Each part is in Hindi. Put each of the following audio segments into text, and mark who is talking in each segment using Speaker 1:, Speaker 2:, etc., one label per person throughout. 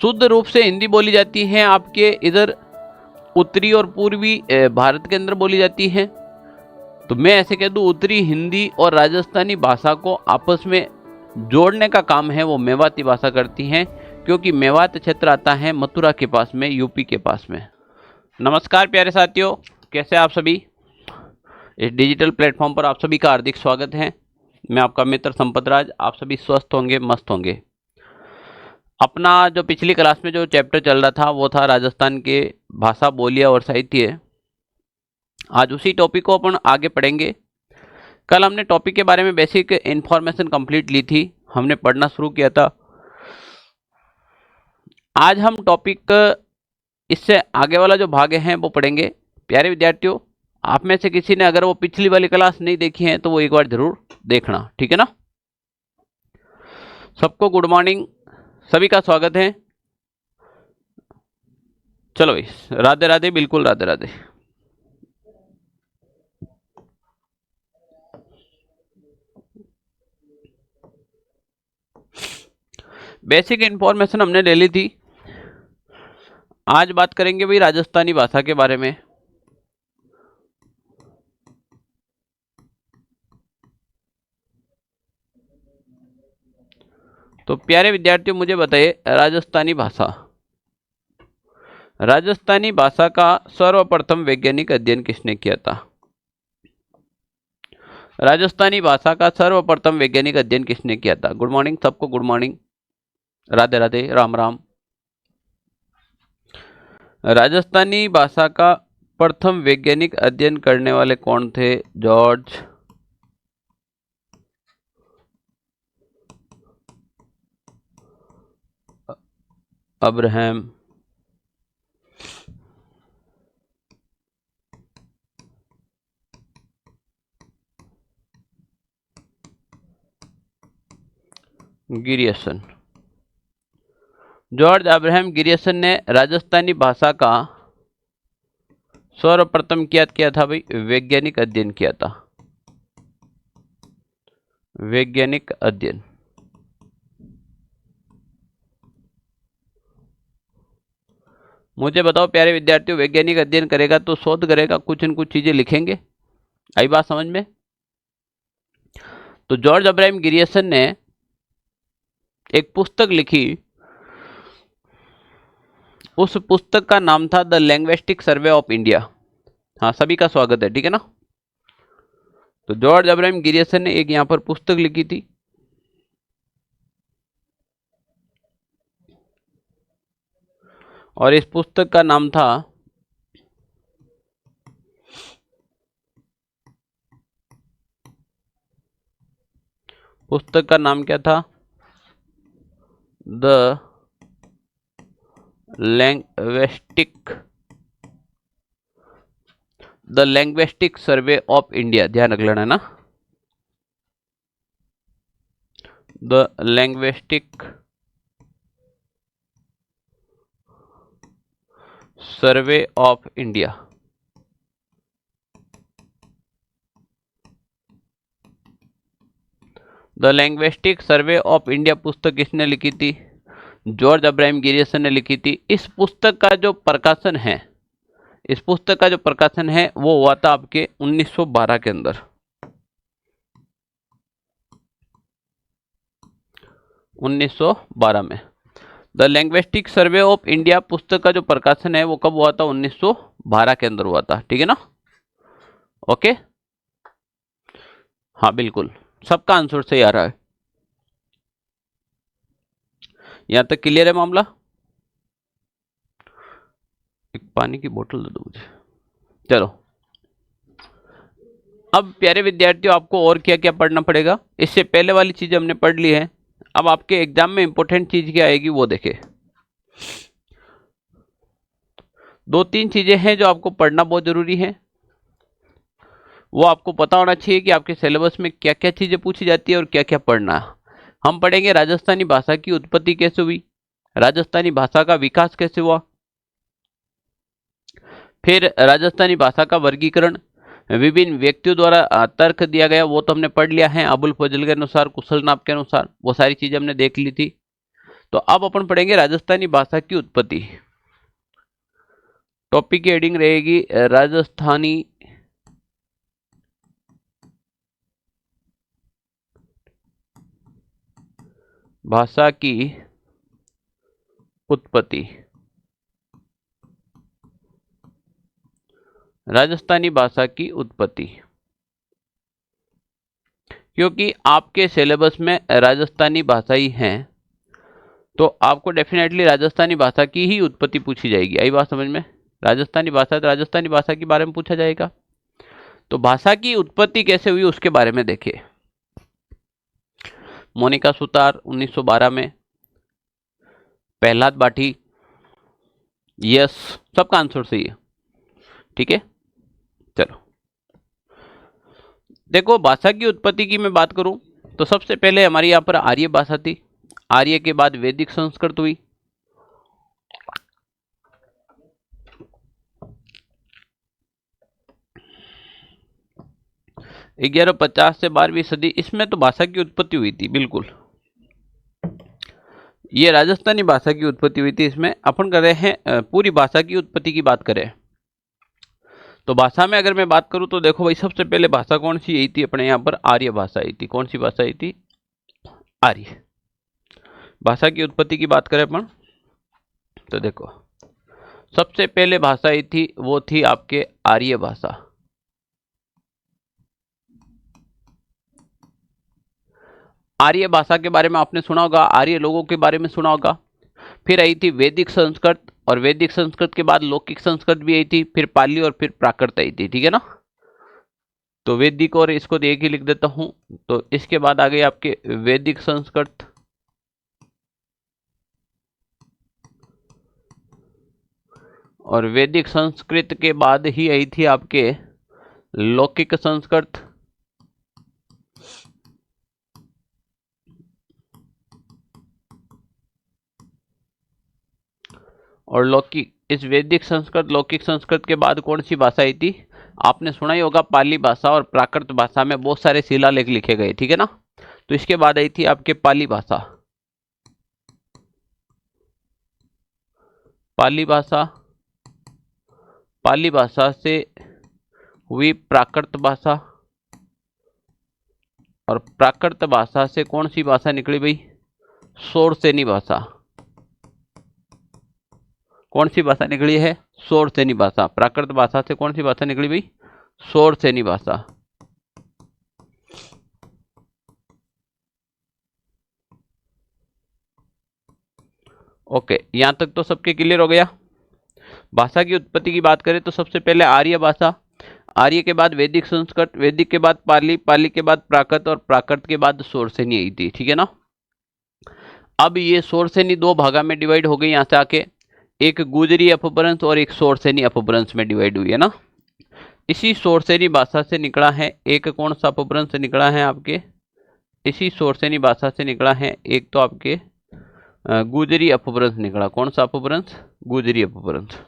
Speaker 1: शुद्ध रूप से हिंदी बोली जाती है आपके इधर उत्तरी और पूर्वी भारत के अंदर बोली जाती है। तो मैं ऐसे कह दूं, उत्तरी हिंदी और राजस्थानी भाषा को आपस में जोड़ने का काम है वो मेवाती भाषा करती हैं, क्योंकि मेवात क्षेत्र आता है मथुरा के पास में, यूपी के पास में। नमस्कार प्यारे साथियों, कैसे आप सभी। इस डिजिटल प्लेटफॉर्म पर आप सभी का हार्दिक स्वागत है। मैं आपका मित्र संपत राज। आप सभी स्वस्थ होंगे, मस्त होंगे। अपना जो पिछली क्लास में जो चैप्टर चल रहा था वो था राजस्थान के भाषा, बोलियां और साहित्य। आज उसी टॉपिक को अपन आगे पढ़ेंगे। कल हमने टॉपिक के बारे में बेसिक इन्फॉर्मेशन कंप्लीट ली थी, हमने पढ़ना शुरू किया था। आज हम टॉपिक इससे आगे वाला जो भाग हैं वो पढ़ेंगे। प्यारे विद्यार्थियों, आप में से किसी ने अगर वो पिछली वाली क्लास नहीं देखी है तो वो एक बार जरूर देखना, ठीक है ना। सबको गुड मॉर्निंग, सभी का स्वागत है। चलो भाई, राधे राधे, बिल्कुल राधे राधे। बेसिक इंफॉर्मेशन हमने ले ली थी। आज बात करेंगे भाई राजस्थानी भाषा के बारे में। तो प्यारे विद्यार्थियों, मुझे बताइए, राजस्थानी भाषा का सर्वप्रथम वैज्ञानिक अध्ययन किसने किया था। राजस्थानी भाषा का सर्वप्रथम वैज्ञानिक अध्ययन किसने किया था। गुड मॉर्निंग सबको, गुड मॉर्निंग, राधे राधे, राम राम। राजस्थानी भाषा का प्रथम वैज्ञानिक अध्ययन करने वाले कौन थे। George Abraham Grierson. George Abraham Grierson ने राजस्थानी भाषा का सर्वप्रथम क्या किया था भाई, वैज्ञानिक अध्ययन किया था। वैज्ञानिक अध्ययन। मुझे बताओ प्यारे विद्यार्थियों, वैज्ञानिक अध्ययन करेगा तो शोध करेगा, कुछ न कुछ चीजें लिखेंगे। आई बात समझ में। तो जॉर्ज अब्राहम गिरियसन ने एक पुस्तक लिखी, उस पुस्तक का नाम था the linguistic survey of India. हाँ, सभी का स्वागत है, ठीक है ना। तो जॉर्ज अब्राहम गिरियसन ने एक यहां पर पुस्तक लिखी थी, और इस पुस्तक का नाम था क्या था, the linguistic survey of India. ध्यान रख लेना है ना, the linguistic survey of India. The linguistic survey of India पुस्तक किसने लिखी थी। जॉर्ज अब्राहम गिरियसन ने लिखी थी। इस पुस्तक का जो प्रकाशन है वो हुआ था आपके 1912 के अंदर। 1912 में the linguistic survey of India पुस्तक का जो प्रकाशन है वो कब हुआ था, 1912 के अंदर हुआ था, ठीक है ना। ओके, हाँ बिल्कुल, सबका आंसर सही आ रहा है। यहां तक क्लियर है मामला। एक पानी की बोतल दे दो मुझे। चलो, अब प्यारे विद्यार्थियों, आपको और क्या क्या पढ़ना पड़ेगा। इससे पहले वाली चीज हमने पढ़ ली है। अब आपके एग्जाम में इंपॉर्टेंट चीज क्या आएगी वो देखे। दो तीन चीजें हैं जो आपको पढ़ना बहुत जरूरी है। वो आपको पता होना चाहिए कि आपके सिलेबस में क्या क्या चीजें पूछी जाती है और क्या क्या पढ़ना है। हम पढ़ेंगे राजस्थानी भाषा की उत्पत्ति कैसे हुई, राजस्थानी भाषा का विकास कैसे हुआ, फिर राजस्थानी भाषा का वर्गीकरण, विभिन्न व्यक्तियों द्वारा तर्क दिया गया, वो तो हमने पढ़ लिया है। अबुल फजल के अनुसार, कुशल नाप के अनुसार, वो सारी चीजें हमने देख ली थी। तो अब अपन पढ़ेंगे राजस्थानी भाषा की उत्पत्ति। टॉपिक की हेडिंग रहेगी राजस्थानी भाषा की उत्पत्ति। राजस्थानी भाषा की उत्पत्ति, क्योंकि आपके सिलेबस में राजस्थानी भाषा ही है तो आपको डेफिनेटली राजस्थानी भाषा की ही उत्पत्ति पूछी जाएगी। आई बात समझ में? राजस्थानी भाषा तो राजस्थानी भाषा के बारे में पूछा जाएगा। तो भाषा की उत्पत्ति कैसे हुई उसके बारे में देखिए। मोनिका सुतार 1912 में, प्रहलाद बाठी, यस, सबका आंसर सही है। ठीक है, चलो देखो, भाषा की उत्पत्ति की मैं बात करूं तो सबसे पहले हमारी यहां पर आर्य भाषा थी। आर्य के बाद वैदिक संस्कृत हुई। ग्यारह 50 से 12वीं सदी, इसमें तो भाषा की उत्पत्ति हुई थी। बिल्कुल, ये राजस्थानी भाषा की उत्पत्ति हुई थी। इसमें अपन कर रहे हैं पूरी भाषा की उत्पत्ति की बात करें तो भाषा में अगर मैं बात करूं तो देखो भाई, सबसे पहले भाषा कौन सी आई थी अपने यहाँ पर? आर्य भाषा आई थी। कौन सी भाषा आई थी? आर्य भाषा की उत्पत्ति की बात करें अपन तो देखो, सबसे पहले भाषा आई थी वो थी आपके आर्य भाषा। आर्य भाषा के बारे में आपने सुना होगा, आर्य लोगों के बारे में सुना होगा। फिर आई थी वैदिक संस्कृत, और वैदिक संस्कृत के बाद लौकिक संस्कृत भी आई थी, फिर पाली और फिर प्राकृत आई थी। ठीक है ना? तो वैदिक और इसको एक ही लिख देता हूं। तो इसके बाद आ गए आपके वैदिक संस्कृत, और वैदिक संस्कृत के बाद ही आई थी आपके लौकिक संस्कृत, और लौकिक, इस वैदिक संस्कृत लौकिक संस्कृत के बाद कौन सी भाषा आई थी? आपने सुना ही होगा पाली भाषा, और प्राकृत भाषा में बहुत सारे शिलालेख लिखे गए। ठीक है ना? तो इसके बाद आई थी आपके पाली भाषा। पाली भाषा, पाली भाषा से हुई प्राकृत भाषा, और प्राकृत भाषा से कौन सी भाषा निकली भाई? शौरसेनी भाषा। कौन सी भाषा निकली है? शौरसेनी भाषा। प्राकृत भाषा से कौन सी भाषा निकली भाई? शौरसेनी भाषा। ओके, यहां तक तो सबके क्लियर हो गया। भाषा की उत्पत्ति की बात करें तो सबसे पहले आर्य भाषा, आर्य के बाद वैदिक संस्कृत, वैदिक के बाद पाली, पाली के बाद प्राकृत, और प्राकृत के बाद शौरसेनी आई थी। ठीक है ना? अब ये शौरसेनी दो भागा में डिवाइड हो गई। यहां से आके एक गुजरी अपभ्रंश और एक शौरसेनी अपभ्रंश में डिवाइड हुई है ना। इसी शौरसेनी भाषा से निकला है एक कौन सा अपभ्रंश निकला है आपके? इसी शौरसेनी भाषा से निकला है एक तो आपके गुजरी अपभ्रंश निकला। कौन सा अपभ्रंश? गुजरी अपभ्रंश।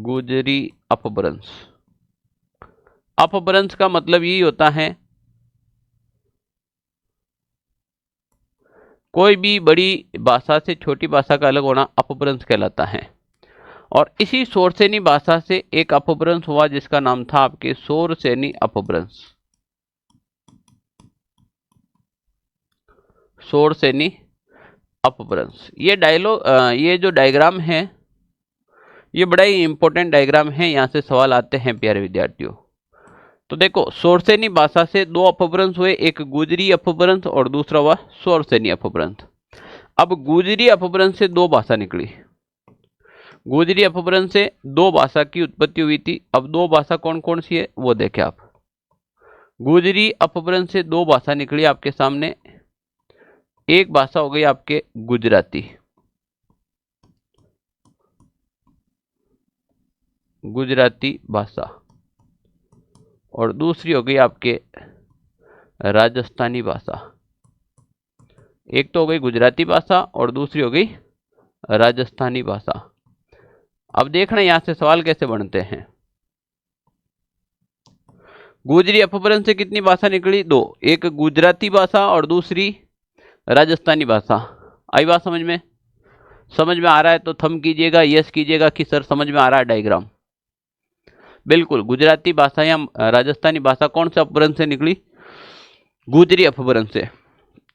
Speaker 1: गुजरी अपभ्रंश। अपभ्रंश का मतलब यही होता है कोई भी बड़ी भाषा से छोटी भाषा का अलग होना अपभ्रंश कहलाता है। और इसी शौरसेनी भाषा से एक अपभ्रंश हुआ जिसका नाम था आपके शौरसेनी अपभ्रंश। शौरसेनी अपभ्रंश। ये जो डायग्राम है ये बड़ा ही इंपॉर्टेंट डायग्राम है। यहां से सवाल आते हैं प्यारे विद्यार्थियों। तो देखो, शौरसेनी भाषा से दो अपभ्रंश हुए, एक गुजरी अपभ्रंश और दूसरा हुआ शौरसेनी अपभ्रंश। अब गुजरी अपभ्रंश से दो भाषा निकली। गुजरी अपभ्रंश से दो भाषा की उत्पत्ति हुई थी। अब दो भाषा कौन कौन सी है वो देखें आप। गुजरी अपभ्रंश से दो भाषा निकली आपके सामने। एक भाषा हो गई आपके गुजराती, गुजराती भाषा, और दूसरी हो गई आपके राजस्थानी भाषा। एक तो हो गई गुजराती भाषा और दूसरी हो गई राजस्थानी भाषा। अब देखना यहां से सवाल कैसे बनते हैं। गुजरी अपभ्रंश से कितनी भाषा निकली? दो, एक गुजराती भाषा और दूसरी राजस्थानी भाषा। आई बात समझ में? समझ में आ रहा है तो थंब कीजिएगा, यस कीजिएगा कि सर समझ में आ रहा है डायग्राम। बिल्कुल, गुजराती भाषा या राजस्थानी भाषा कौन से अपभ्रंश से निकली? गुजरी अपभ्रंश से।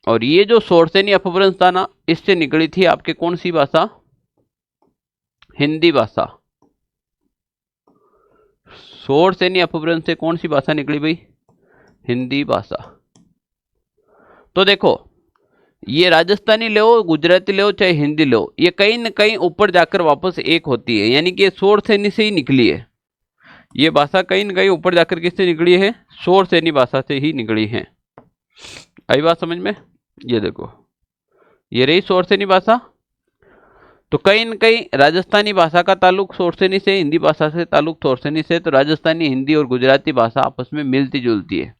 Speaker 1: और ये जो शोरसेनी अपभ्रंश था ना, इससे निकली थी आपके कौन सी भाषा? हिंदी भाषा। शोरसेनी अपभ्रंश से कौन सी भाषा निकली भाई? हिंदी भाषा। तो देखो, ये राजस्थानी ले, गुजराती ले, चाहे हिंदी ले, ये कहीं न कहीं ऊपर जाकर वापस एक होती है, यानी कि शोरसेनी से ही निकली है। ये भाषा कहीं न कहीं ऊपर जाकर किससे निकली है? शोरसेनी भाषा से ही निकली है। आई बात समझ में? ये देखो, ये रही शोरसेनी भाषा। तो कहीं न कहीं राजस्थानी भाषा का ताल्लुक शोरसेनी से, हिंदी भाषा से ताल्लुक शोरसेनी से, तो राजस्थानी, हिंदी और गुजराती भाषा आपस में मिलती जुलती है।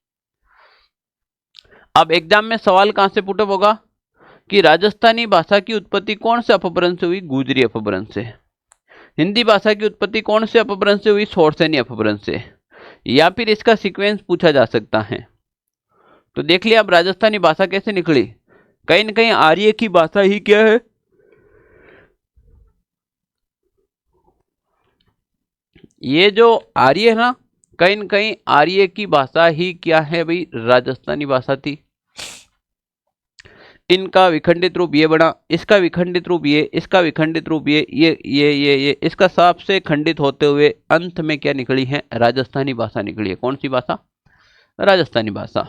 Speaker 1: अब एग्जाम में सवाल कहां से पुटअप होगा कि राजस्थानी भाषा की उत्पत्ति कौन से अपभ्रंश से हुई? गुजरी अपभ्रंश से। हिंदी भाषा की उत्पत्ति कौन से अपभ्रंश से हुई? शोरसेनी अपभ्रंश से। या फिर इसका सीक्वेंस पूछा जा सकता है। तो देख लिया अब राजस्थानी भाषा कैसे निकली। कहीं न कहीं आर्य की भाषा ही क्या है? ये जो आर्य है ना, कहीं न कहीं आर्य की भाषा ही क्या है भाई? राजस्थानी भाषा थी। इनका विखंडित रूप ये बना, इसका विखंडित रूप ये, इसका विखंडित रूप ये, इसका सबसे खंडित होते हुए अंत में क्या निकली है? राजस्थानी भाषा निकली है। कौन सी भाषा? राजस्थानी भाषा।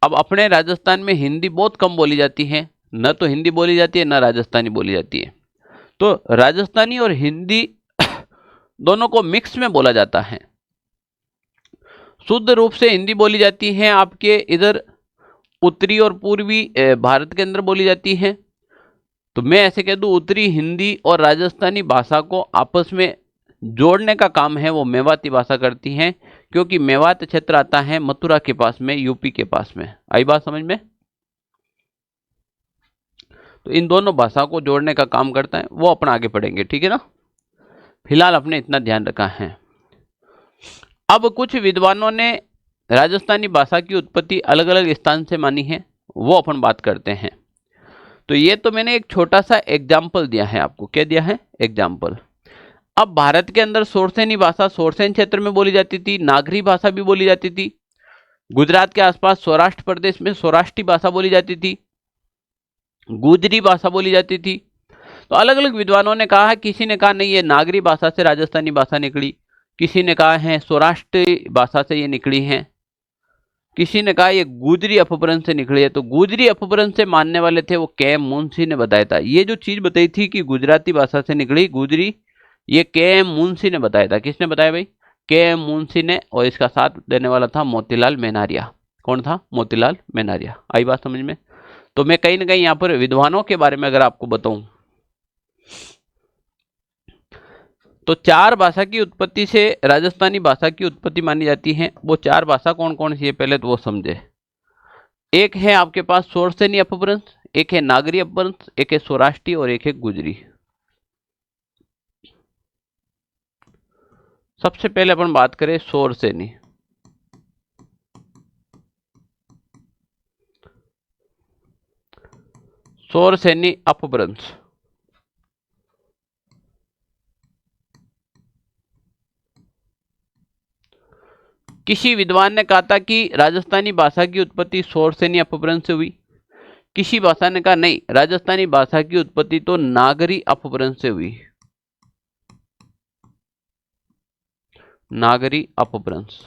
Speaker 1: अब अपने राजस्थान में हिंदी बहुत कम बोली जाती है, न तो हिंदी बोली जाती है, न राजस्थानी बोली जाती है। तो राजस्थानी और हिंदी दोनों को मिक्स में बोला जाता है। शुद्ध रूप से हिंदी बोली जाती है आपके इधर उत्तरी और पूर्वी भारत के अंदर बोली जाती है। तो मैं ऐसे कह दूं, उत्तरी हिंदी और राजस्थानी भाषा को आपस में जोड़ने का काम है वो मेवाती भाषा करती है, क्योंकि मेवात क्षेत्र आता है मथुरा के पास में, यूपी के पास में। आई बात समझ में? तो इन दोनों भाषा को जोड़ने का काम करता है, वो अपना आगे पढ़ेंगे, ठीक है ना। फिलहाल अपने इतना ध्यान रखा है। अब कुछ विद्वानों ने राजस्थानी भाषा की उत्पत्ति अलग अलग स्थान से मानी है, वो अपन बात करते हैं। तो ये तो मैंने एक छोटा सा एग्जाम्पल दिया है आपको। क्या दिया है? एग्जाम्पल। अब भारत के अंदर शोरसेनी भाषा शोरसेन क्षेत्र में बोली जाती थी, नागरी भाषा भी बोली जाती थी। गुजरात के आसपास सौराष्ट्र प्रदेश में सौराष्ट्री भाषा बोली जाती थी, गुजरी भाषा बोली जाती थी। तो अलग अलग विद्वानों ने कहा, किसी ने कहा नहीं ये नागरी भाषा से राजस्थानी भाषा निकली, किसी ने कहा है सौराष्ट्री भाषा से ये निकली है, किसी ने कहा ये गुजरी अपभ्रंश से निकली है। तो गुजरी अपभ्रंश से मानने वाले थे वो के.एम. मुंशी ने बताया था। ये जो चीज बताई थी कि गुजराती भाषा से निकली गुजरी, ये के.एम. मुंशी ने बताया था। किसने बताया भाई? के.एम. मुंशी ने। और इसका साथ देने वाला था मोतीलाल मेनारिया। कौन था? मोतीलाल मेनारिया। आई बात समझ में? तो मैं कहीं ना कहीं यहाँ पर विद्वानों के बारे में अगर आपको बताऊं तो चार भाषा की उत्पत्ति से राजस्थानी भाषा की उत्पत्ति मानी जाती है। वो चार भाषा कौन कौन सी है पहले तो वो समझे। एक है आपके पास शोरसेनी अपभ्रंश, एक है नागरी अपभ्रंश, एक है सौराष्ट्री और एक है गुजरी। सबसे पहले अपन बात करें शोरसेनी। शोरसेनी अपभ्रंश किसी विद्वान ने कहा था कि राजस्थानी भाषा की उत्पत्ति शोरसेनी अपभ्रंश से हुई। किसी भाषा ने कहा नहीं, राजस्थानी भाषा की उत्पत्ति तो नागरी अपभ्रंश से हुई। नागरी अपभ्रंश।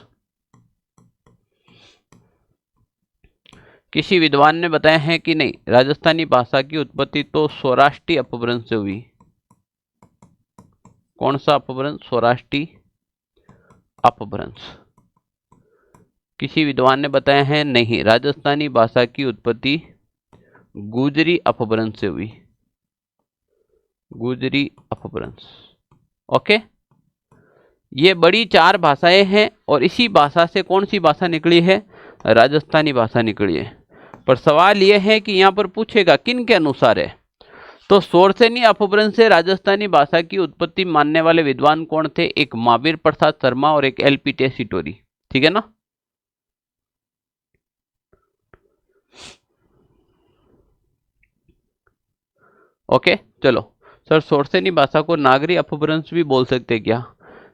Speaker 1: किसी विद्वान ने बताया है कि नहीं, राजस्थानी भाषा की उत्पत्ति तो सौराष्ट्री अपभ्रंश से हुई। कौन सा अपभ्रंश? सौराष्ट्री अपभ्रंश। किसी विद्वान ने बताया है नहीं, राजस्थानी भाषा की उत्पत्ति गुजरी अपभ्रंश से हुई। गुजरी अपभ्रंश। ओके, ये बड़ी चार भाषाएं हैं और इसी भाषा से कौन सी भाषा निकली है? राजस्थानी भाषा निकली है। पर सवाल यह है कि यहां पर पूछेगा किन के अनुसार है। तो शोरसेनी अपभ्रंश से राजस्थानी भाषा की उत्पत्ति मानने वाले विद्वान कौन थे? एक महावीर प्रसाद शर्मा और एक एल.पी. टेसीटोरी। ठीक है ना। ओके चलो सर, शोरसेनी भाषा को नागरी अपभ्रंश भी बोल सकते क्या?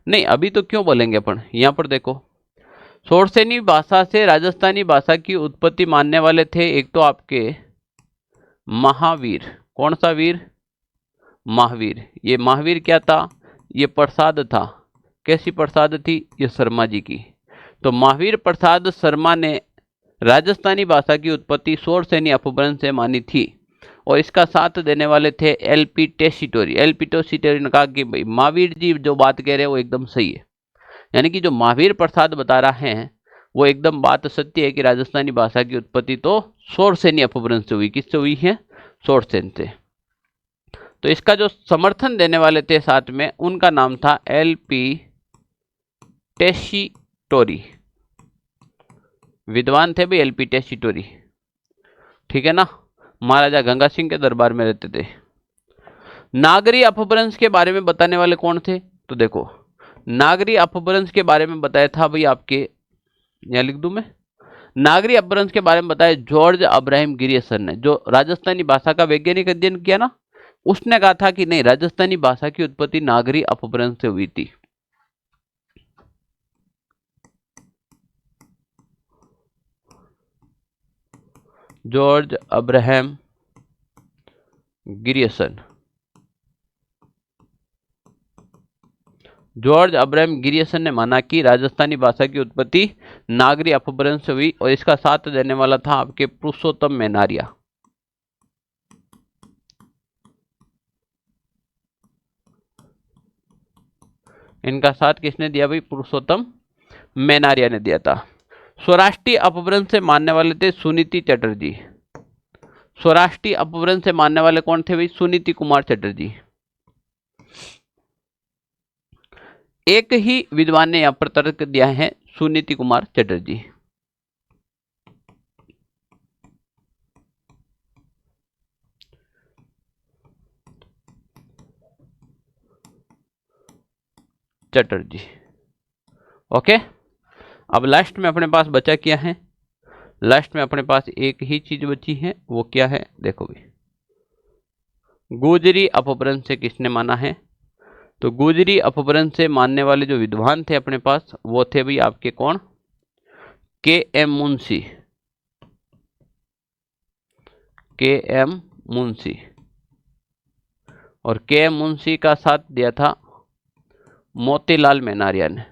Speaker 1: नहीं, अभी तो क्यों बोलेंगे अपन। यहाँ पर देखो, शोरसेनी भाषा से राजस्थानी भाषा की उत्पत्ति मानने वाले थे एक तो आपके महावीर। कौन सा वीर? महावीर। ये महावीर क्या था? ये प्रसाद था। कैसी प्रसाद थी? ये शर्मा जी की। तो महावीर प्रसाद शर्मा ने राजस्थानी भाषा की उत्पत्ति शोरसेनी अपभ्रंश से मानी थी और इसका साथ देने वाले थे एलपी टेसीटोरी। एलपी टेसीटोरी ने कहा कि भाई महावीर जी जो बात कह रहे हैं वो एकदम सही है, यानी कि जो महावीर प्रसाद बता रहा है वो एकदम बात सत्य है कि राजस्थानी भाषा की उत्पत्ति तो शोरसेनी अपभ्रंश से हुई। किससे हुई है? शोरसेन से। तो इसका जो समर्थन देने वाले थे साथ में, उनका नाम था एलपी टेसीटोरी। विद्वान थे भाई एलपी टेसीटोरी, ठीक है ना, महाराजा गंगा सिंह के दरबार में रहते थे। नागरी अपभ्रंश के बारे में बताने वाले कौन थे? तो देखो, नागरी अपभ्रंश के बारे में बताया था भाई आपके, यहां लिख दूं मैं, नागरी अपभ्रंश के बारे में बताया जॉर्ज अब्राहम गिरियसन ने, जो राजस्थानी भाषा का वैज्ञानिक अध्ययन किया ना, उसने कहा था कि नहीं, राजस्थानी भाषा की उत्पत्ति नागरी अपभ्रंश से हुई थी। George Abraham Grierson. George Abraham Grierson ने माना कि राजस्थानी भाषा की उत्पत्ति नागरी अपभ्रंश से हुई और इसका साथ देने वाला था आपके पुरुषोत्तम मैनारिया। इनका साथ किसने दिया भाई? पुरुषोत्तम मैनारिया ने दिया था। स्वराष्ट्रीय अपभ्रंश से मानने वाले थे सुनीति चटर्जी। स्वराष्ट्रीय अपभ्रंश से मानने वाले कौन थे भाई? सुनीति कुमार चटर्जी। एक ही विद्वान ने यहां पर तर्क दिया है, सुनीति कुमार चटर्जी। चटर्जी, ओके। अब लास्ट में अपने पास बचा क्या है? लास्ट में अपने पास एक ही चीज बची है, वो क्या है? देखो भाई, गुजरी अपभ्रंश से किसने माना है? तो गुजरी अपभ्रंश से मानने वाले जो विद्वान थे अपने पास, वो थे भाई आपके कौन? के एम मुंशी। के एम मुंशी। और के एम मुंशी का साथ दिया था मोतीलाल मैनारिया ने।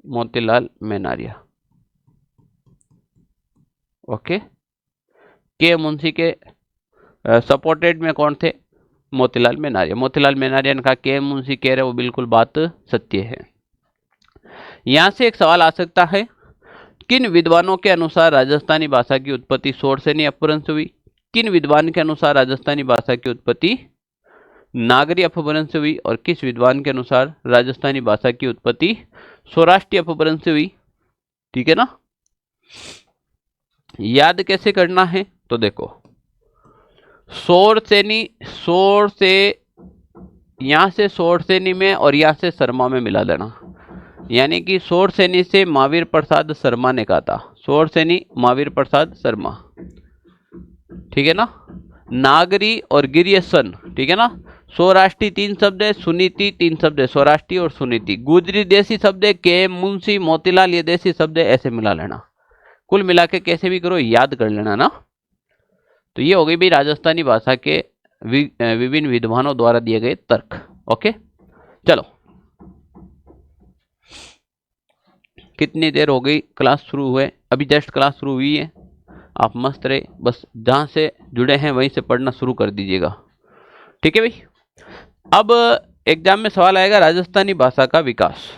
Speaker 1: मोतीलाल मैनारिया, ओके। के मुंशी के सपोर्टेड में कौन थे? मोतीलाल मैनारिया। मोतीलाल मैनारिया ने कहा के मुंशी कह रहे वो बिल्कुल बात सत्य है। यहां से एक सवाल आ सकता है, किन विद्वानों के अनुसार राजस्थानी भाषा की उत्पत्ति शोरसेनी अपभ्रंश से हुई? किन विद्वान के अनुसार राजस्थानी भाषा की उत्पत्ति नागरी अपभ्रंश से हुई? और किस विद्वान के अनुसार राजस्थानी भाषा की उत्पत्ति सौराष्ट्रीय अपभ्रंश से हुई? ठीक है ना। याद कैसे करना है? तो देखो, शोरसेनी, शोर से यहां से शोरसेनी में और यहां से शर्मा में मिला देना, यानी कि शोरसेनी से महावीर प्रसाद शर्मा ने कहा था। शोरसेनी महावीर प्रसाद शर्मा, ठीक है ना। नागरी और गिरियसन, ठीक है ना। सौराष्ट्री 3 शब्द है, सुनीति 3 शब्द है, सौराष्ट्री और सुनीति। गुजरी देसी शब्द है, के मुंशी मोतीलाल ये देसी शब्द है, ऐसे मिला लेना। कुल मिला के कैसे भी करो याद कर लेना ना। तो ये हो गई भाई राजस्थानी भाषा के विभिन्न विद्वानों द्वारा दिए गए तर्क। ओके चलो, कितनी देर हो गई क्लास शुरू हुए? अभी जस्ट क्लास शुरू हुई है। आप मस्त रहे, बस जहां से जुड़े हैं वहीं से पढ़ना शुरू कर दीजिएगा, ठीक है भाई। अब एग्जाम में सवाल आएगा राजस्थानी भाषा का विकास।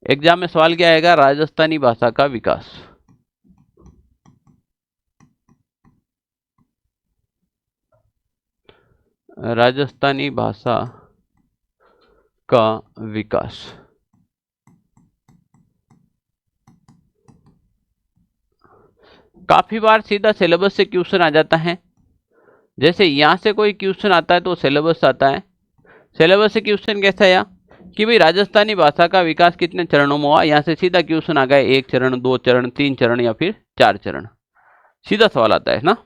Speaker 1: एग्जाम में सवाल क्या आएगा? राजस्थानी भाषा का विकास। राजस्थानी भाषा का विकास। काफी बार सीधा सिलेबस से क्वेश्चन आ जाता है। जैसे यहां से कोई क्वेश्चन आता है तो सिलेबस आता है। सिलेबस से क्वेश्चन कैसा है कि भाई राजस्थानी भाषा का विकास कितने चरणों में हुआ। यहां से सीधा क्वेश्चन आ गया 1 चरण, 2 चरण, 3 चरण या फिर 4 चरण। सीधा सवाल आता है ना।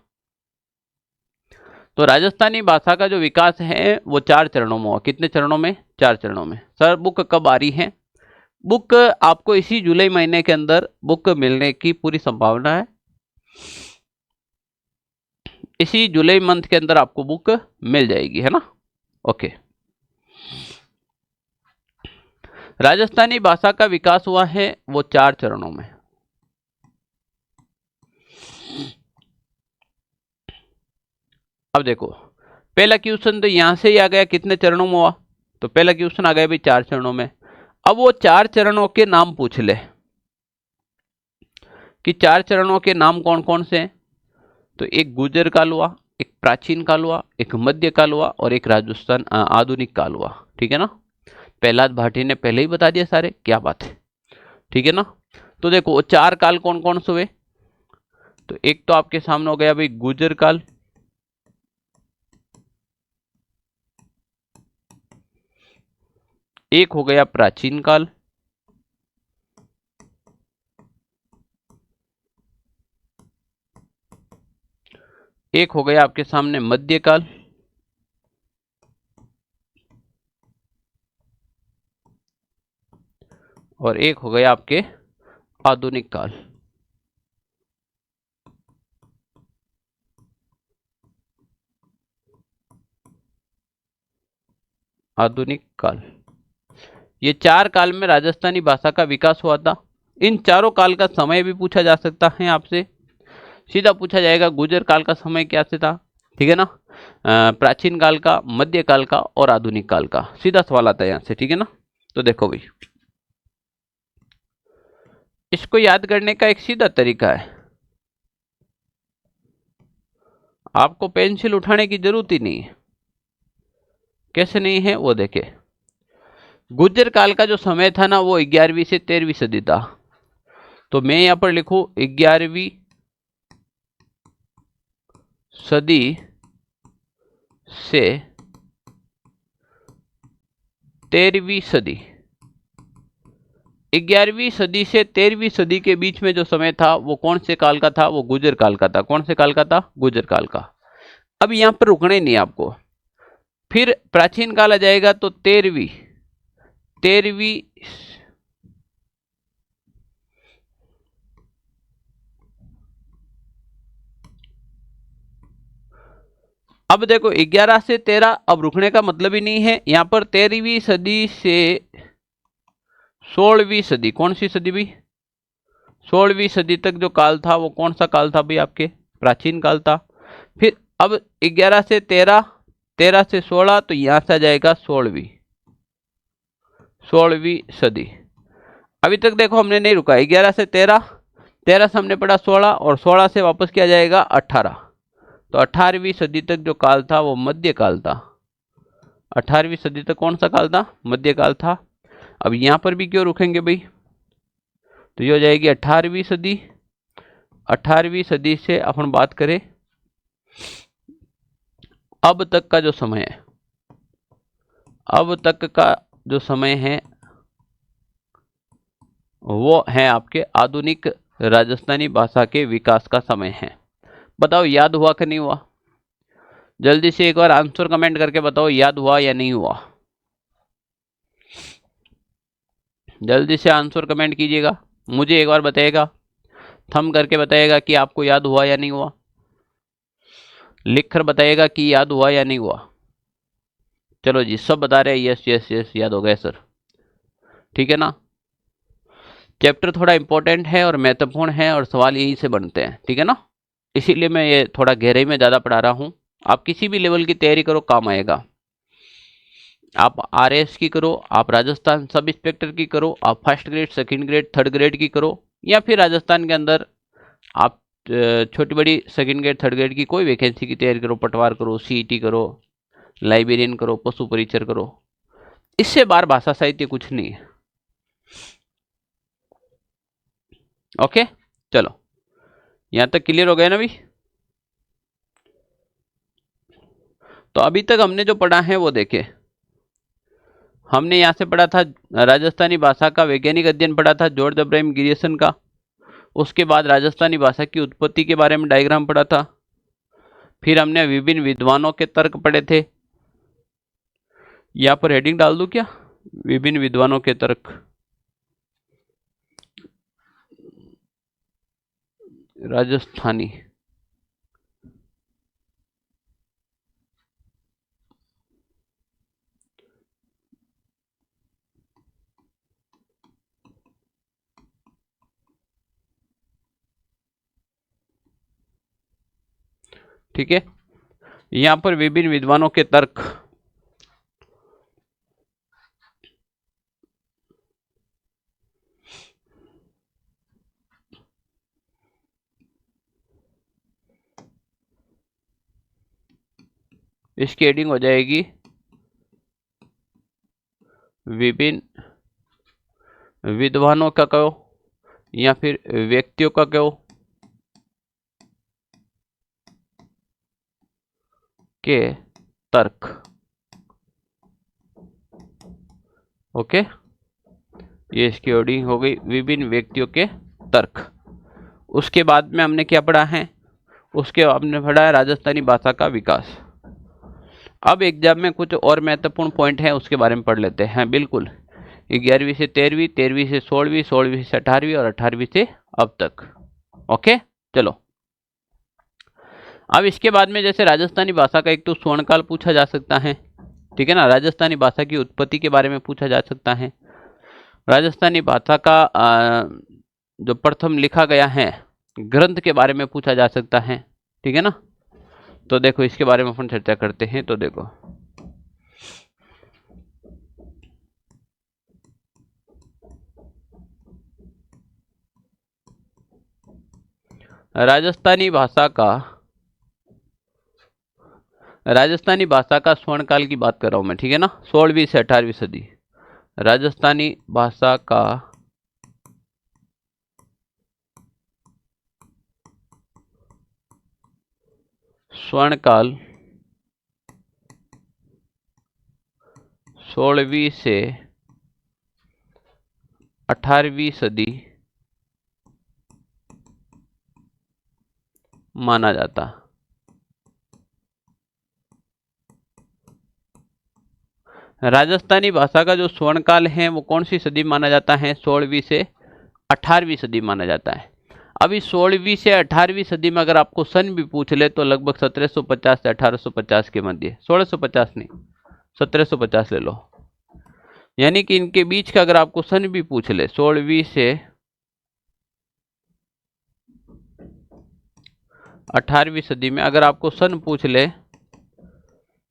Speaker 1: तो राजस्थानी भाषा का जो विकास है वो 4 चरणों में हुआ। कितने चरणों में? 4 चरणों में। सर बुक कब आ रही है? बुक आपको इसी जुलाई महीने के अंदर बुक मिलने की पूरी संभावना है। इसी जुलाई मंथ के अंदर आपको बुक मिल जाएगी, है ना। ओके। राजस्थानी भाषा का विकास हुआ है वो 4 चरणों में। अब देखो, पहला क्वेश्चन तो यहां से ही आ गया, कितने चरणों में हुआ? तो पहला क्वेश्चन आ गया भाई 4 चरणों में। अब वो 4 चरणों के नाम पूछ ले कि 4 चरणों के नाम कौन कौन से हैं। तो एक गुर्जर काल हुआ, एक प्राचीन काल हुआ, एक मध्य काल हुआ और एक राजस्थान आधुनिक काल हुआ। ठीक है ना। प्रहलाद भाटी ने पहले ही बता दिया सारे, क्या बात है। ठीक है ना। तो देखो 4 काल कौन कौन से हुए। तो एक तो आपके सामने हो गया भाई गुर्जर काल, एक हो गया प्राचीन काल, एक हो गया आपके सामने मध्यकाल, और एक हो गया आपके आधुनिक काल। आधुनिक काल, ये 4 काल में राजस्थानी भाषा का विकास हुआ था। इन चारों काल का समय भी पूछा जा सकता है आपसे। सीधा पूछा जाएगा गुर्जर काल का समय क्या से था, ठीक है ना, प्राचीन काल का, मध्य काल का और आधुनिक काल का। सीधा सवाल आता है यहां से, ठीक है ना। तो देखो भाई, इसको याद करने का एक सीधा तरीका है, आपको पेंसिल उठाने की जरूरत ही नहीं है। कैसे नहीं है वो देखे। गुर्जर काल का जो समय था ना वो 11वीं से 13वीं सदी था। तो मैं यहां पर लिखूं 11वीं सदी से 13वीं सदी। 11वीं सदी से 13वीं सदी के बीच में जो समय था वो कौन से काल का था? वो गुर्जर काल का था। कौन से काल का था? गुर्जर काल का। अब यहां पर रुकने नहीं आपको, फिर प्राचीन काल आ जाएगा तो 13वीं अब देखो 11 से 13, अब रुकने का मतलब ही नहीं है। यहां पर 13वीं सदी से 16वीं सदी, कौन सी सदी भी? 16वीं सदी तक जो काल था वो कौन सा काल था भाई? आपके प्राचीन काल था। फिर अब 11 से 13, 13 से 16, तो यहां से आ जाएगा 16वीं सदी। अभी तक देखो हमने नहीं रुका, 11 से 13, 13 से हमने पढ़ा 16, और 16 से वापस क्या जाएगा? 18। तो 18वीं सदी तक जो काल था वो मध्य काल था। 18वीं सदी तक कौन सा काल था? मध्य काल था। अब यहां पर भी क्यों रुकेंगे भाई? तो ये हो जाएगी 18वीं सदी। 18वीं सदी से अपन बात करें अब तक का जो समय है, अब तक का जो समय है वो है आपके आधुनिक राजस्थानी भाषा के विकास का समय है। बताओ याद हुआ कि नहीं हुआ? जल्दी से एक बार आंसर कमेंट करके बताओ, याद हुआ या नहीं हुआ। जल्दी से आंसर कमेंट कीजिएगा, मुझे एक बार बताइएगा, थंब करके बताइएगा कि आपको याद हुआ या नहीं हुआ। लिख कर बताइएगा कि याद हुआ या नहीं हुआ। चलो जी, सब बता रहे हैं यस यस यस, याद हो गया सर। ठीक है ना। चैप्टर थोड़ा इंपॉर्टेंट है और महत्वपूर्ण है और सवाल यहीं से बनते हैं, ठीक है ना। इसीलिए मैं ये थोड़ा गहराई में ज़्यादा पढ़ा रहा हूँ। आप किसी भी लेवल की तैयारी करो, काम आएगा। आप आरएएस की करो, आप राजस्थान सब इंस्पेक्टर की करो, आप first grade, second grade, third grade की करो, या फिर राजस्थान के अंदर आप छोटी बड़ी सेकंड ग्रेड, थर्ड ग्रेड की कोई वैकेंसी की तैयारी करो, पटवार करो, सीईटी करो, लाइब्रेरियन करो, पशु परिचर करो, इससे बाहर भाषा साहित्य कुछ नहीं है। ओके, चलो यहां तक क्लियर हो गया ना भाई। तो अभी तक हमने जो पढ़ा है वो देखे, हमने यहां से पढ़ा था राजस्थानी भाषा का वैज्ञानिक अध्ययन पढ़ा था जॉर्ज अब्राहम गिरिसन का। उसके बाद राजस्थानी भाषा की उत्पत्ति के बारे में डायग्राम पढ़ा था। फिर हमने विभिन्न विद्वानों के तर्क पढ़े थे। यहां पर हेडिंग डाल दूं क्या, विभिन्न विद्वानों के तर्क, राजस्थानी। ठीक है, यहां पर विभिन्न विद्वानों के तर्क, इसकी हेडिंग हो जाएगी विभिन्न विद्वानों का कहो या फिर व्यक्तियों का कहो के तर्क। ओके, ये इसकी हेडिंग हो गई विभिन्न व्यक्तियों के तर्क। उसके बाद में हमने क्या पढ़ा है, उसके बाद हमने पढ़ा है राजस्थानी भाषा का विकास। अब एग्जाम में कुछ और महत्वपूर्ण पॉइंट हैं, उसके बारे में पढ़ लेते हैं। बिल्कुल, 11वीं से 13वीं, 13वीं से 16वीं, 16वीं से 18वीं और 18वीं से अब तक। ओके, चलो अब इसके बाद में जैसे राजस्थानी भाषा का एक तो स्वर्णकाल पूछा जा सकता है, ठीक है ना, राजस्थानी भाषा की उत्पत्ति के बारे में पूछा जा सकता है, राजस्थानी भाषा का जो प्रथम लिखा गया है ग्रंथ के बारे में पूछा जा सकता है, ठीक है ना। तो देखो इसके बारे में अपन चर्चा करते हैं। तो देखो राजस्थानी भाषा का स्वर्णकाल की बात कर रहा हूं मैं, ठीक है ना, 16वीं से 18वीं सदी। राजस्थानी भाषा का स्वर्णकाल 16वीं से 18वीं सदी माना जाता। राजस्थानी भाषा का जो स्वर्णकाल है वो कौन सी सदी माना जाता है, 16वीं से 18वीं सदी माना जाता है। अभी 16वीं से 18वीं सदी में अगर आपको सन भी पूछ ले तो लगभग 1750 से 1850 के मध्य, 1650 नहीं 1750 ले लो, यानी कि इनके बीच का अगर आपको सन भी पूछ ले 16वीं से 18वीं सदी में अगर आपको सन पूछ ले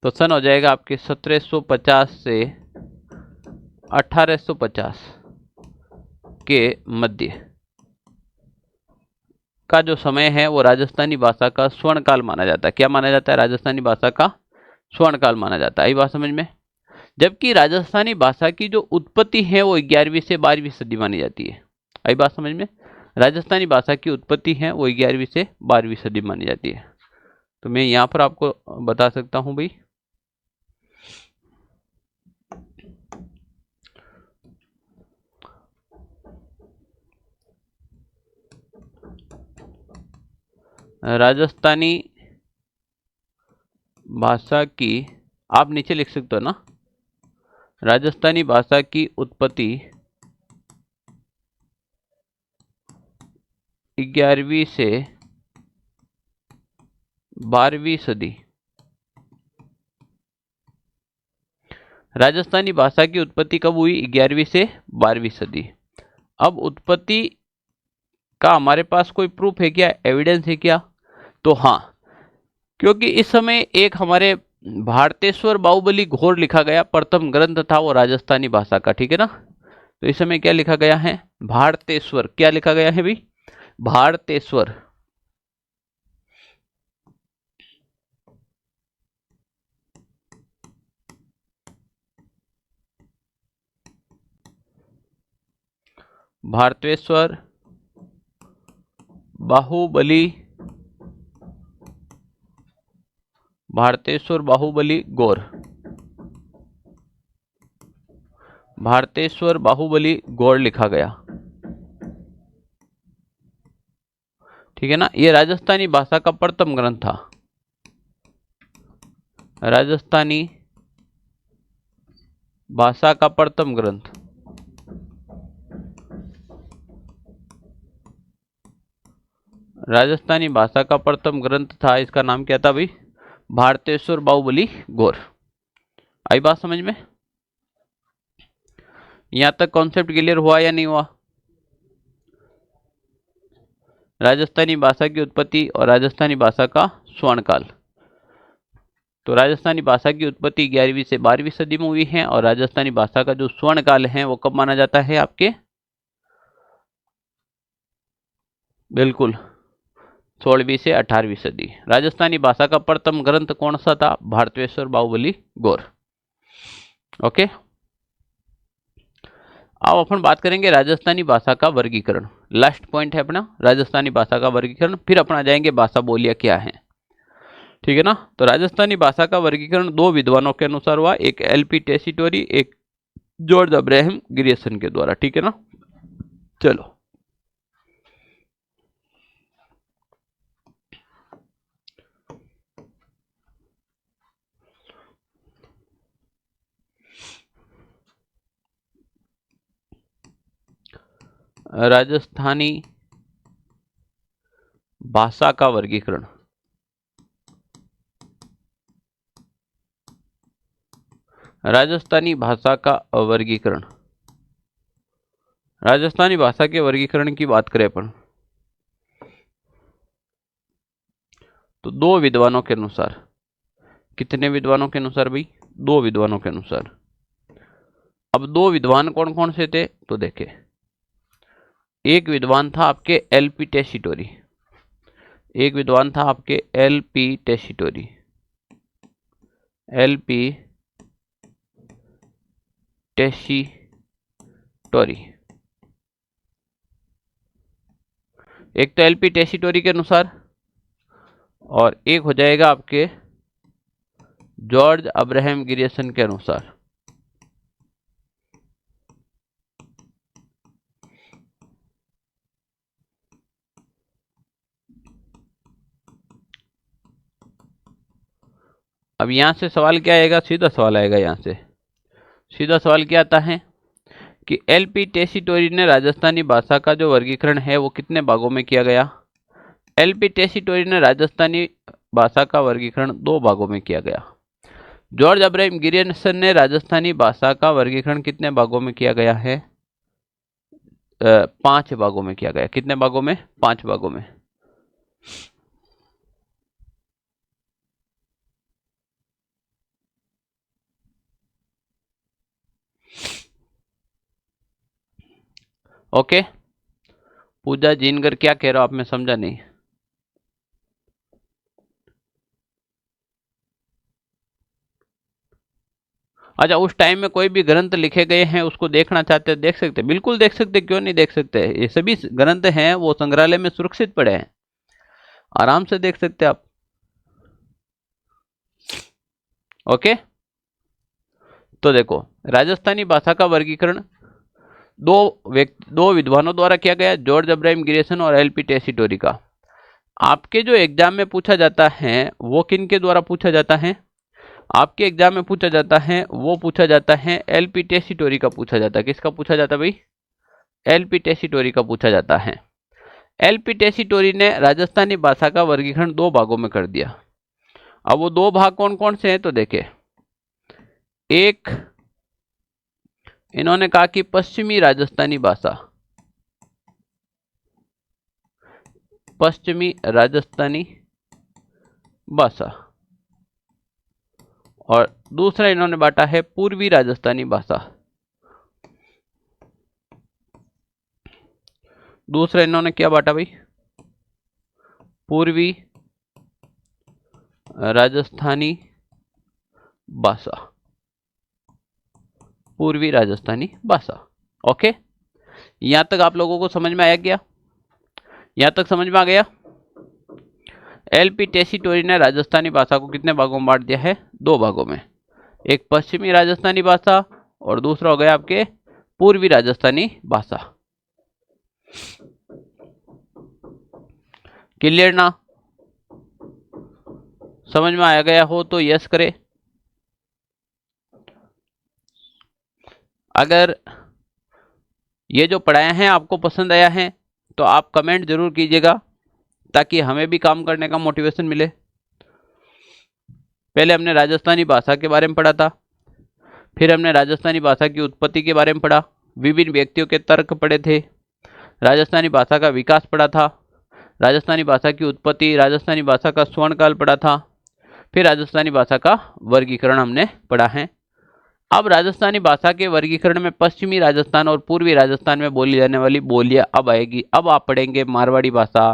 Speaker 1: तो सन हो जाएगा आपके 1750 से 1850 के मध्य का जो समय है वो राजस्थानी भाषा का स्वर्णकाल माना जाता है। क्या माना जाता है, राजस्थानी भाषा का स्वर्णकाल माना जाता है। आई बात समझ में। जबकि राजस्थानी भाषा की जो उत्पत्ति है वो 11वीं से 12वीं सदी मानी जाती है। आई बात समझ में, राजस्थानी भाषा की उत्पत्ति है वो 11वीं से 12वीं सदी मानी जाती है। तो मैं यहाँ पर आपको बता सकता हूँ भाई, राजस्थानी भाषा की, आप नीचे लिख सकते हो ना, राजस्थानी भाषा की उत्पत्ति 11वीं से 12वीं सदी। राजस्थानी भाषा की उत्पत्ति कब हुई, 11वीं से 12वीं सदी। अब उत्पत्ति का हमारे पास कोई प्रूफ है क्या, एविडेंस है क्या, तो हाँ, क्योंकि इस समय एक हमारे भारतेश्वर बाहुबली घोर लिखा गया प्रथम ग्रंथ था वो राजस्थानी भाषा का, ठीक है ना। तो इस समय क्या लिखा गया है, भारतेश्वर, क्या लिखा गया है भाई, भारतेश्वर। भारतेश्वर बाहुबली, भारतेश्वर बाहुबली गौर, भारतेश्वर बाहुबली गौर लिखा गया, ठीक है ना। ये राजस्थानी भाषा का प्रथम ग्रंथ था। राजस्थानी भाषा का प्रथम ग्रंथ। राजस्थानी भाषा का प्रथम ग्रंथ था, इसका नाम क्या था भाई? भारतेश्वर बाहुबली गौर। आई बात समझ में? यहां तक कॉन्सेप्ट क्लियर हुआ या नहीं हुआ? राजस्थानी भाषा की उत्पत्ति और राजस्थानी भाषा का स्वर्णकाल। तो राजस्थानी भाषा की उत्पत्ति 11वीं से 12वीं सदी में हुई है और राजस्थानी भाषा का जो स्वर्णकाल है वो कब माना जाता है आपके? बिल्कुल 16वीं से 18वीं सदी। राजस्थानी भाषा का प्रथम ग्रंथ कौन सा था? भारतेश्वर बाहुबली गौर। ओके, अब अपन बात करेंगे राजस्थानी भाषा का वर्गीकरण। लास्ट पॉइंट है अपना राजस्थानी भाषा का वर्गीकरण, फिर अपन आ जाएंगे भाषा बोलियां क्या है। ठीक है ना? तो राजस्थानी भाषा का वर्गीकरण दो विद्वानों के अनुसार हुआ, एक एलपी टेसिटोरी, एक जॉर्ज अब्राहम ग्रियर्सन के द्वारा। ठीक है ना? चलो, राजस्थानी भाषा का वर्गीकरण। राजस्थानी भाषा का वर्गीकरण। राजस्थानी भाषा के वर्गीकरण की बात करें अपन तो दो विद्वानों के अनुसार। कितने विद्वानों के अनुसार भाई? दो विद्वानों के अनुसार। अब दो विद्वान कौन कौन से थे? तो देखे, एक विद्वान था आपके एलपी टेसिटोरी। एक विद्वान था आपके एलपी टेसिटोरी। LP Tessitori. एक तो एलपी टेसिटोरी के अनुसार और एक हो जाएगा आपके जॉर्ज अब्राहम ग्रियर्सन के अनुसार। अब यहां से सवाल क्या आएगा? सीधा सवाल आएगा यहां से। सीधा सवाल क्या आता है कि एलपी टेसिटोरी ने राजस्थानी भाषा का जो वर्गीकरण है वो कितने भागों में किया गया? एलपी टेसिटोरी ने राजस्थानी भाषा का वर्गीकरण दो भागों में किया गया। जॉर्ज अब्राहम ग्रियर्सन ने राजस्थानी भाषा का वर्गीकरण कितने भागों में किया गया है? 5 भागों में किया गया। कितने भागों में? 5 भागों में। ओके, पूजा जिनगर क्या कह रहे हो आप? में समझा नहीं। अच्छा, उस टाइम में कोई भी ग्रंथ लिखे गए हैं उसको देखना चाहते हैं, देख सकते हैं? बिल्कुल देख सकते, क्यों नहीं देख सकते? ये सभी ग्रंथ हैं वो संग्रहालय में सुरक्षित पड़े हैं, आराम से देख सकते हैं आप। ओके, तो देखो, राजस्थानी भाषा का वर्गीकरण दो विद्वानों द्वारा किया गया, जॉर्ज अब्राहम ग्रियर्सन और एलपी टेसिटोरी का। आपके जो एग्जाम में पूछा जाता है वो किन के द्वारा पूछा जाता है? आपके एग्जाम में पूछा जाता है वो पूछा जाता है एलपी टेसिटोरी का पूछा जाता है। किसका पूछा जाता है भाई? एलपी टेसिटोरी का पूछा जाता है। एलपी टेसिटोरी ने राजस्थानी भाषा का वर्गीकरण दो भागों में कर दिया। अब वो दो भाग कौन कौन से हैं? तो देखे, एक इन्होंने कहा कि पश्चिमी राजस्थानी भाषा, पश्चिमी राजस्थानी भाषा, और दूसरा इन्होंने बांटा है पूर्वी राजस्थानी भाषा। दूसरा इन्होंने क्या बांटा भाई? पूर्वी राजस्थानी भाषा। पूर्वी राजस्थानी भाषा। ओके, यहां तक आप लोगों को समझ में आया क्या? यहां तक समझ में आ गया? एलपी टेसिटोरी ने राजस्थानी भाषा को कितने भागों में बांट दिया है? दो भागों में। एक पश्चिमी राजस्थानी भाषा और दूसरा हो गया आपके पूर्वी राजस्थानी भाषा। क्लियर ना? समझ में आया गया हो तो यस करे, अगर ये जो पढ़ाए हैं आपको पसंद आया है तो आप कमेंट जरूर कीजिएगा ताकि हमें भी काम करने का मोटिवेशन मिले। पहले हमने राजस्थानी भाषा के बारे में पढ़ा था, फिर हमने राजस्थानी भाषा की उत्पत्ति के बारे में पढ़ा, विभिन्न व्यक्तियों के तर्क पढ़े थे, राजस्थानी भाषा का विकास पढ़ा था, राजस्थानी भाषा की उत्पत्ति, राजस्थानी भाषा का स्वर्णकाल पढ़ा था, फिर राजस्थानी भाषा का वर्गीकरण हमने पढ़ा है। अब राजस्थानी भाषा के वर्गीकरण में पश्चिमी राजस्थान और पूर्वी राजस्थान में बोली जाने वाली बोलियां अब आएगी। अब आप पढ़ेंगे मारवाड़ी भाषा,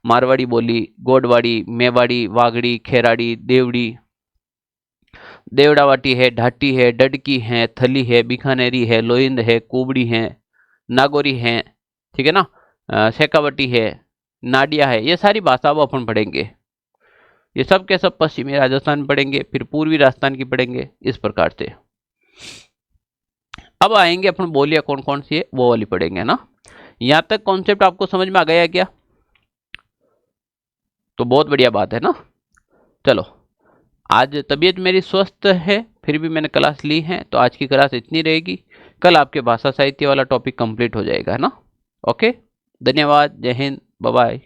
Speaker 1: मारवाड़ी बोली, गोडवाड़ी, मेवाड़ी, वागड़ी, खेराड़ी, देवड़ी, देवड़ावाटी है, ढाटी है, डडकी है, थली है, बीकानेरी है, लोहिंद है, कुबड़ी है, नागौरी है, ठीक है ना, शेखावटी है, नाडिया है। ये सारी भाषा अब अपन पढ़ेंगे। ये सब के सब पश्चिमी राजस्थान में पढ़ेंगे, फिर पूर्वी राजस्थान की पढ़ेंगे, इस प्रकार से। अब आएंगे अपन बोलियां कौन कौन सी है वो वाली पढ़ेंगे ना। यहां तक कॉन्सेप्ट आपको समझ में आ गया क्या? तो बहुत बढ़िया बात है ना। चलो, आज तबीयत मेरी स्वस्थ है फिर भी मैंने क्लास ली है, तो आज की क्लास इतनी रहेगी। कल आपके भाषा साहित्य वाला टॉपिक कंप्लीट हो जाएगा है ना। ओके, धन्यवाद, जय हिंद, बाय बाय।